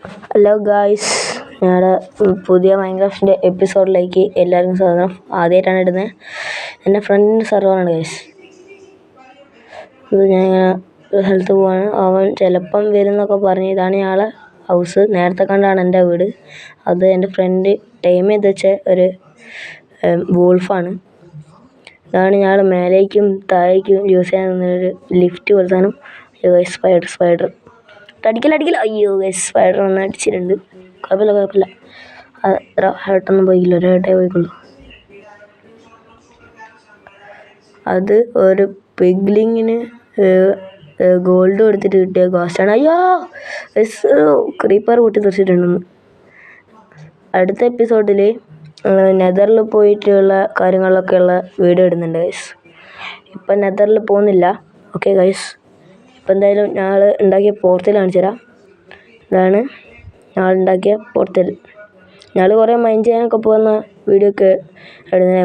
Hello guys, ഞങ്ങളുടെ പുതിയ മൈൻക്രാഫ്റ്റിൻ്റെ എപ്പിസോഡിലേക്ക് എല്ലാവർക്കും സ്വാഗതം. ആദ്യമായിട്ടാണ് ഇടുന്നത്. എൻ്റെ ഫ്രണ്ടിൻ്റെ സെർവറാണ് ഗായ്സ്. ഇത് ഞാൻ ഇങ്ങനെ ഒരു സ്ഥലത്ത് പോവാണ്. അവൻ ചിലപ്പം വരുന്നൊക്കെ പറഞ്ഞ്. ഇതാണ് ഞങ്ങളെ ഹൗസ്. നേരത്തെ കണ്ടാണ് എൻ്റെ വീട്. അത് എൻ്റെ ഫ്രണ്ട് ടൈം ചെയ്ത് വെച്ച ഒരു വോൾഫാണ്. ഇതാണ് ഞങ്ങൾ മേലേക്കും താഴേക്കും യൂസ് ചെയ്യാനൊരു ലിഫ്റ്റ് പോലെ സാധനം. സ്പൈഡർ അടിക്കല. അയ്യോ ഗൈസ്, സ്പൈഡർ വന്ന് അടിച്ചിട്ടുണ്ട്. കുഴപ്പമില്ല. അത്ര ഹേർട്ടൊന്നും പോയില്ല, ഒരു ഹേർട്ടേ പോയിക്കുള്ളൂ. അത് ഒരു പിഗ്ലിങ്ങിന് ഗോൾഡ് കൊടുത്തിട്ട് കിട്ടിയ ഗോസ്റ്റാണ്. അയ്യോ ഗൈസ്, ക്രീപ്പർ കൂട്ടി തെറിച്ചിട്ടുണ്ടെന്ന്. അടുത്ത എപ്പിസോഡിൽ നെതറിൽ പോയിട്ടുള്ള കാര്യങ്ങളിലൊക്കെയുള്ള വീഡിയോ ഇടുന്നുണ്ട് ഗൈസ്. ഇപ്പം നെതറിൽ പോകുന്നില്ല. ഓക്കെ ഗൈസ്, ഇപ്പം എന്തായാലും ഞങ്ങൾ ഉണ്ടാക്കിയ പോർട്ടൽ കാണിച്ചു തരാം. ഇതാണ് ഞങ്ങൾ ഉണ്ടാക്കിയ പോർട്ടൽ. ഞങ്ങൾ കുറേ മൈൻഡ് ചെയ്യാനൊക്കെ പോകുന്ന വീഡിയോ ഒക്കെ ഇടുന്നത്.